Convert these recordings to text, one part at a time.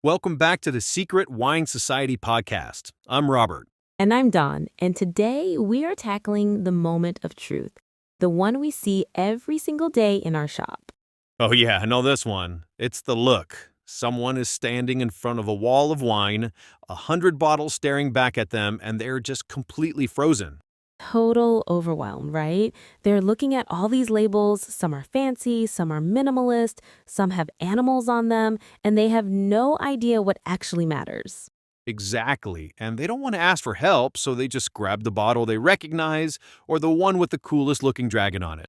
Welcome back to the Secret Wine Society podcast. I'm Robert. And I'm Dawn, and today we are tackling the moment of truth, the one we see every single day in our shop. Oh yeah, I know this one. It's the look. Someone is standing in front of a wall of wine, 100 bottles staring back at them, and they're just completely frozen. Total overwhelm, right? They're looking at all these labels. Some are fancy, some are minimalist, some have animals on them, and they have no idea what actually matters. Exactly. And they don't want to ask for help, so they just grab the bottle they recognize or the one with the coolest looking dragon on it.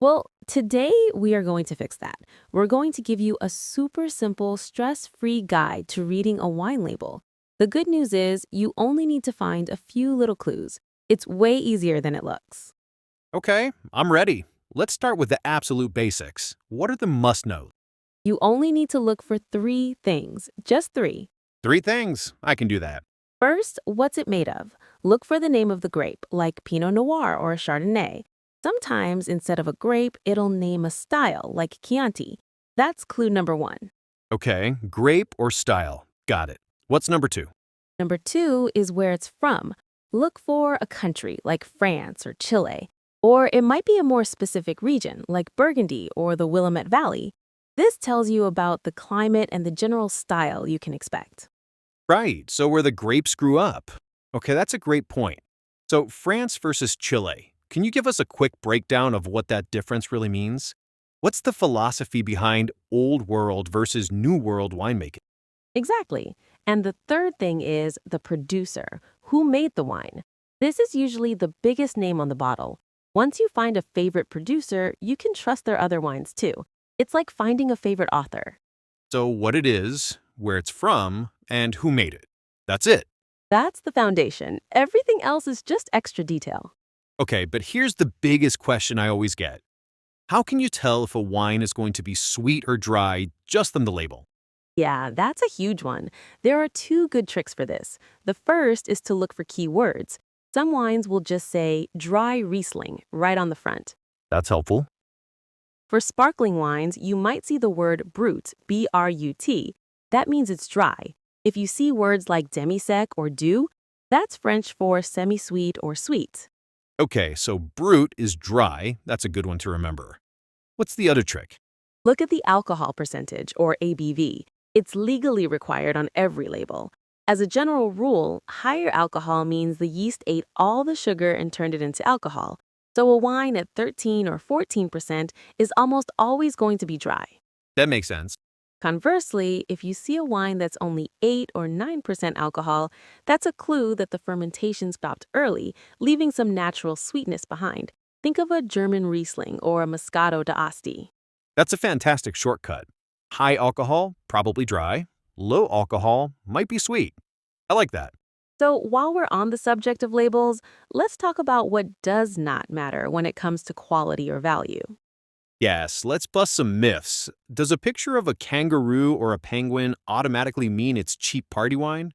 Well, today we are going to fix that. We're going to give you a super simple, stress-free guide to reading a wine label. The good news is you only need to find a few little clues. It's way easier than it looks. Okay, I'm ready. Let's start with the absolute basics. What are the must-know? You only need to look for three things, just three. Three things. I can do that. First, what's it made of? Look for the name of the grape, like Pinot Noir or Chardonnay. Sometimes, instead of a grape, it'll name a style, like Chianti. That's clue number one. Okay, grape or style. Got it. What's number two? Number two is where it's from. Look for a country, like France or Chile. Or it might be a more specific region, like Burgundy or the Willamette Valley. This tells you about the climate and the general style you can expect. Right, so where the grapes grew up. Okay, that's a great point. So France versus Chile. Can you give us a quick breakdown of what that difference really means? What's the philosophy behind Old World versus New World winemaking? Exactly. And the third thing is the producer, who made the wine. This is usually the biggest name on the bottle. Once you find a favorite producer, you can trust their other wines too. It's like finding a favorite author. So what it is, where it's from, and who made it. That's it. That's the foundation. Everything else is just extra detail. Okay, but here's the biggest question I always get. How can you tell if a wine is going to be sweet or dry just from the label? Yeah, that's a huge one. There are two good tricks for this. The first is to look for key words. Some wines will just say dry Riesling right on the front. That's helpful. For sparkling wines, you might see the word brut, B-R-U-T. That means it's dry. If you see words like demi-sec or doux, that's French for semi-sweet or sweet. Okay, so brut is dry. That's a good one to remember. What's the other trick? Look at the alcohol percentage, or ABV. It's legally required on every label. As a general rule, higher alcohol means the yeast ate all the sugar and turned it into alcohol. So a wine at 13 or 14% is almost always going to be dry. That makes sense. Conversely, if you see a wine that's only 8 or 9% alcohol, that's a clue that the fermentation stopped early, leaving some natural sweetness behind. Think of a German Riesling or a Moscato d'Asti. That's a fantastic shortcut. High alcohol, probably dry. Low alcohol, might be sweet. I like that. So while we're on the subject of labels, let's talk about what does not matter when it comes to quality or value. Yes, let's bust some myths. Does a picture of a kangaroo or a penguin automatically mean it's cheap party wine?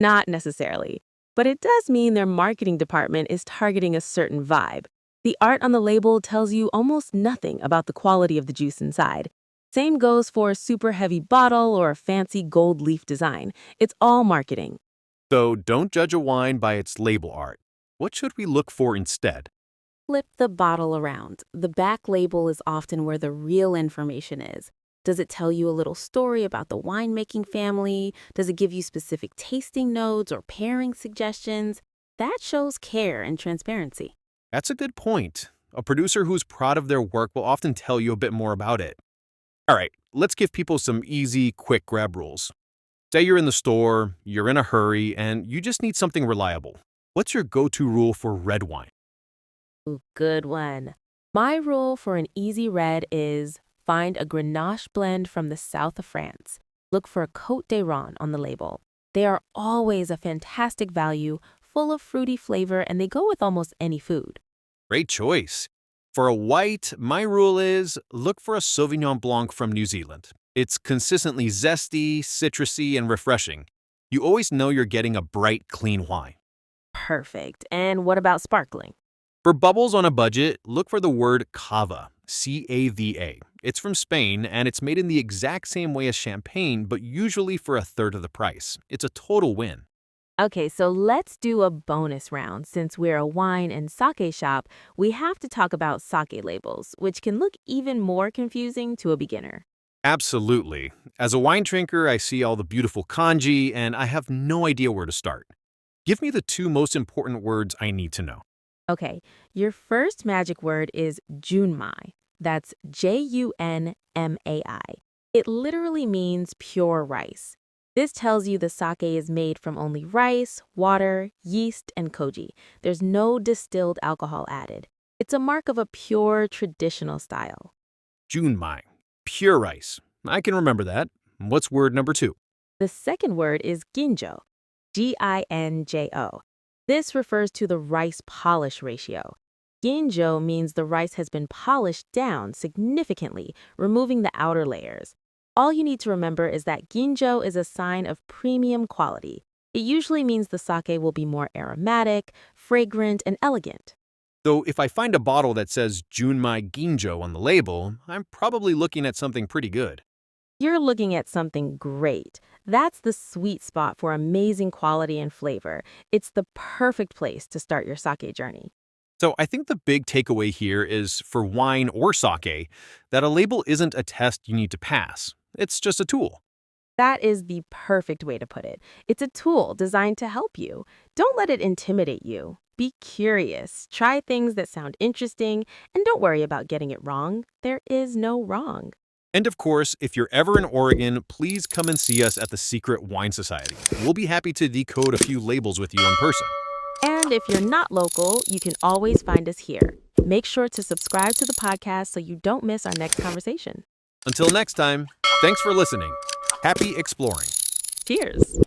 Not necessarily, but it does mean their marketing department is targeting a certain vibe. The art on the label tells you almost nothing about the quality of the juice inside. Same goes for a super heavy bottle or a fancy gold leaf design. It's all marketing. So don't judge a wine by its label art. What should we look for instead? Flip the bottle around. The back label is often where the real information is. Does it tell you a little story about the winemaking family? Does it give you specific tasting notes or pairing suggestions? That shows care and transparency. That's a good point. A producer who's proud of their work will often tell you a bit more about it. All right, let's give people some easy, quick grab rules. Say you're in the store, you're in a hurry, and you just need something reliable. What's your go-to rule for red wine? Ooh, good one. My rule for an easy red is find a Grenache blend from the south of France. Look for a Côte d'Iran on the label. They are always a fantastic value, full of fruity flavor, and they go with almost any food. Great choice. For a white, my rule is look for a Sauvignon Blanc from New Zealand. It's consistently zesty, citrusy, and refreshing. You always know you're getting a bright, clean wine. Perfect. And what about sparkling? For bubbles on a budget, look for the word cava, C-A-V-A. It's from Spain, and it's made in the exact same way as champagne, but usually for a third of the price. It's a total win. Okay, so let's do a bonus round. Since we're a wine and sake shop, we have to talk about sake labels, which can look even more confusing to a beginner. Absolutely. As a wine drinker, I see all the beautiful kanji, and I have no idea where to start. Give me the two most important words I need to know. Okay, your first magic word is junmai. That's Junmai. It literally means pure rice. This tells you the sake is made from only rice, water, yeast, and koji. There's no distilled alcohol added. It's a mark of a pure traditional style. Junmai. Pure rice. I can remember that. What's word number two? The second word is ginjo, Ginjo. This refers to the rice polish ratio. Ginjo means the rice has been polished down significantly, removing the outer layers. All you need to remember is that ginjo is a sign of premium quality. It usually means the sake will be more aromatic, fragrant, and elegant. Though if I find a bottle that says Junmai Ginjo on the label, I'm probably looking at something pretty good. You're looking at something great. That's the sweet spot for amazing quality and flavor. It's the perfect place to start your sake journey. So I think the big takeaway here is for wine or sake that a label isn't a test you need to pass. It's just a tool. That is the perfect way to put it. It's a tool designed to help you. Don't let it intimidate you. Be curious, try things that sound interesting, and don't worry about getting it wrong. There is no wrong. And of course, if you're ever in Oregon, please come and see us at the Secret Wine Society. We'll be happy to decode a few labels with you in person. And if you're not local, you can always find us here. Make sure to subscribe to the podcast so you don't miss our next conversation. Until next time, thanks for listening. Happy exploring. Cheers!